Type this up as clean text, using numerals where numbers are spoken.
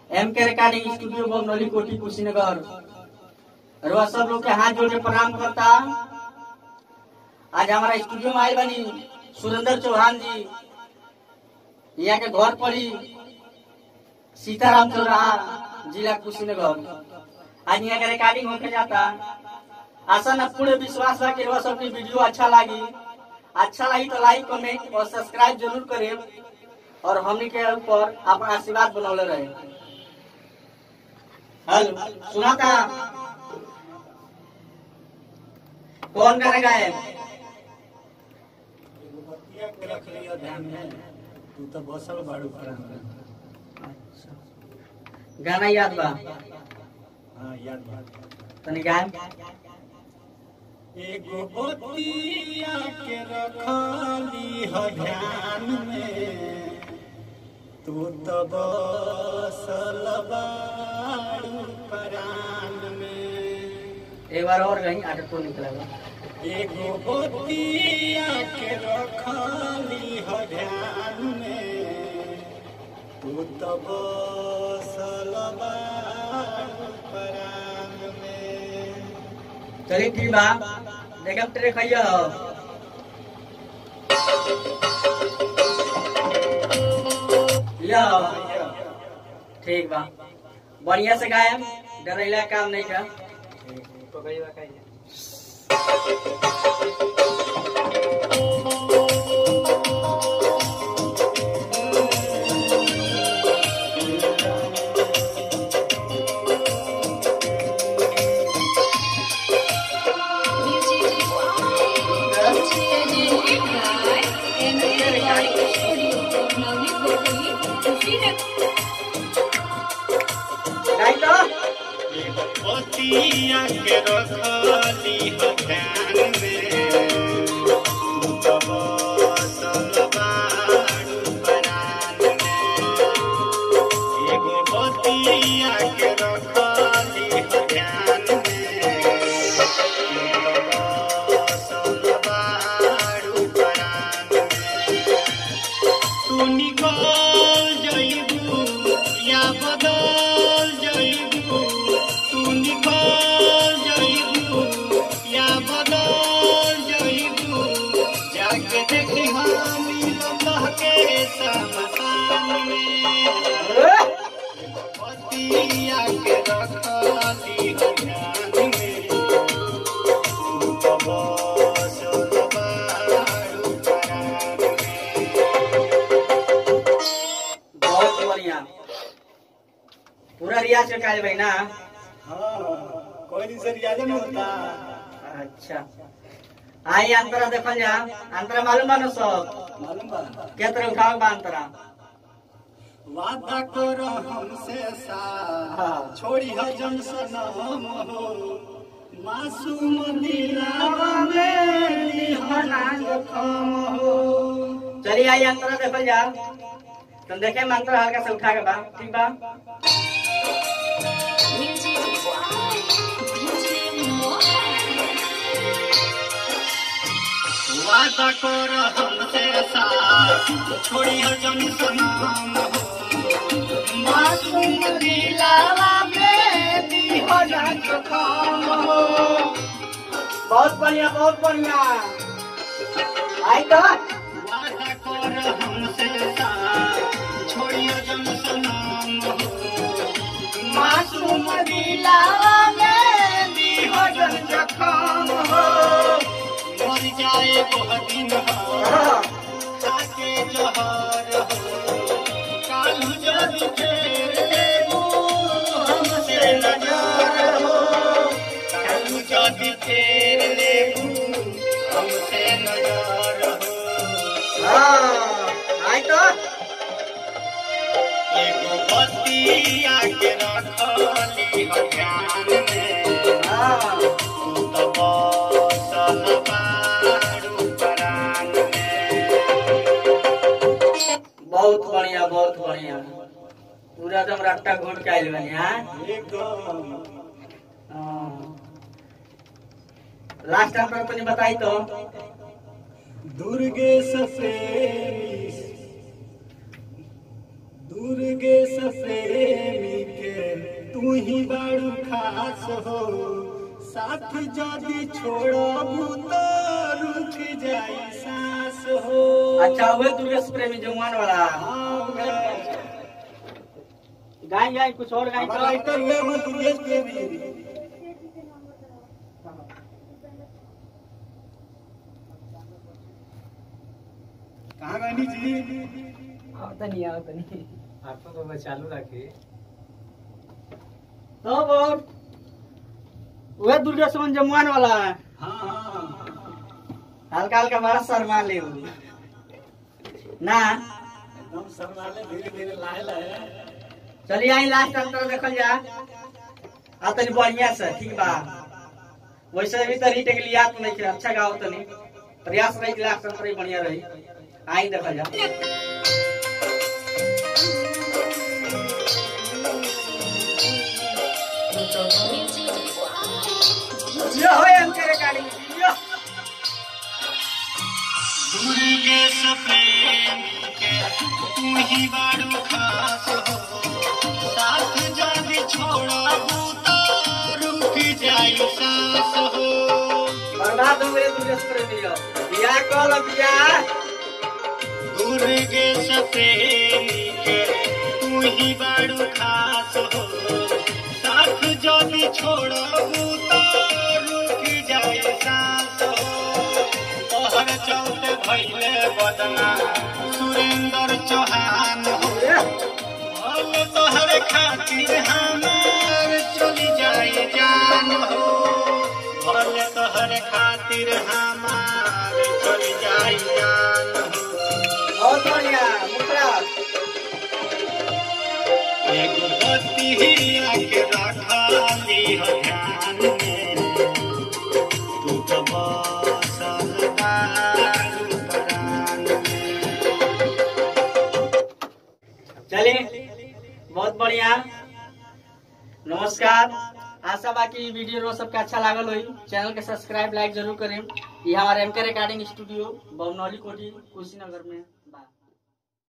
MK recording studio Bamnauli कोठी कुशीनगर। रउआ सब लोग के हाथ जोड़ के प्रणाम करता। आज हमारा स्टूडियो में आए बनी सुरेंद्र चौहान जी। यहाँ के घर पड़ी सीताराम चौराहा, जिला कुशीनगर। आज यहाँ के रिकॉर्डिंग होके जाता। आशा न पूरे विश्वास बा कि रउआ सब की वीडियो अच्छा लगी तो लाइक कमेंट और सब्सक्राइब जरूर करें और हमनी के ऊपर अपना आशीर्वाद बनौले रहे। हेलो सुनाता कौन गाना गाए? रख लियो ध्यान में, तू तो बसल बाड़ू पर। अच्छा गाना याद बा? हां याद बा। तनी गाए। एगो बतिया के रखली ह ध्यान में, तू तो बसल बाड़ू परान में। एक बार और गई आगे तो निकलेगा। एगो बतिया के रखली ह ध्यान में, तू तो बसल बाड़ू परान में। चलिए ठीक बा, देखब तेरे खैया ठीक बा। बढ़िया से गायब, डरेला काम नहीं का। बतिया के रखली ह ध्यान में, तू तो बसल बाड़ू परान में। एगो बतिया के रखली ह ध्यान में, तू तो बसल बाड़ू परान में। तू निकल जइबू या बदल जइबू, तू निकल जइबू या बदल जइबू, जाके देखी हम अल्लाह के समसान में। बतिया के रखली ह ध्यान में, तू तो बसल बाड़ू परान में। बहुत बढ़िया, पूरा रियाज के काज भाई ना। हाँ, कोई दिन से रियाज नहीं होता। अच्छा आई अंतरा देखल जा। अंतरा मालूम बा न सब? मालूम बा। क्या तरह उठाओ बा अंतरा? वादा करो हमसे साथ, छोड़ी ह जन सनम हो, मासूम दिलावा में दिहना जखम हो। चलिए आई अंतरा देखल जा। तुम देखे मंत्र हल्का से उठा के बा, ठीक बा? वादा करो हमसे साथ, छोड़ी ह जन सनम हो, मासूम दिलावा में दिहना जखम हो। बहुत बढ़िया, बहुत बढ़िया। आई तो वादा करो हमसे साथ, छोड़ी ह जन सनम हो, मासूम दिलावा में दिहना जखम हो। मर जाए वो दिन हो, खाके जहर हो, कालू जब फेरू हमसे नजर हो, कालू जब फेरू हमसे नजर हो। आई तो एगो बतिया के रखली ह ध्यान में, तू तो बसल बाड़ू परान में। बहुत बढ़िया, बहुत बढ़िया। पूरा एकदम रट्टा घोट के आइल बनी। हाँ एकदम। लास्ट टाइम पर तनी बताई तो। दुर्गेश प्रेमी ही बड़ू खास हो, साथ जदी छोड़बू तो रुक जाई सांस हो। अच्छा हुए दुर्गेश प्रेमी जमुआन वाला गाय गाय कुछ और गाय हमारा राइटर हुए हम दुर्गेश प्रेमी। कहाँ गानी जी? आवता नहीं आपको तो मैं चालू रखे तो बहुत वह दुर्गेश जमुआन वाला है। हाँ हल्का हल्का बड़ा शर्मा ले ना एकदम शर्माले धीरे धीरे लाए लाए। चलिए आई लास्ट अंतर देखल जा आ तनी बढ़िया से ठीक बा। वैसे भी तो रीटेक लिया तो नहीं अच्छा गाओ तनी प्रयास रही लास्ट अंतर बढ़िया रही। आई देखल जा यो होय अंतर काड़ी यो दुर्गेश प्रेम के तू ही बड़ू खास हो, साथ जदी छोड़बू तो रुक जाई सांस हो। बर्बाद हो गए दुर्गेश प्रेमी हो बियाह कल बियाह। दुर्गेश प्रेम के तू ही बड़ू खास हो, साथ जदी छोड़बू तो रुक जाई सांस हो। तोहर चौथ भइले बदना सुरेंद्र चौहान हो, भले तोहर खातिर हमार चली जाए जान हो। भले तोहर खातिर हमार चली जाए जान हो। बहुत बढ़िया मुखरा एगो बतिया के रखाली हो ध्यान में, तू तो बसल बारू परान में। चलिए बहुत बढ़िया नमस्कार। आशा बाकी वीडियो रो सबका अच्छा लागल होई। चैनल के सब्सक्राइब लाइक जरूर करें। ये हमारे एमके रिकॉर्डिंग स्टूडियो बमनौली कोठी कुशीनगर में।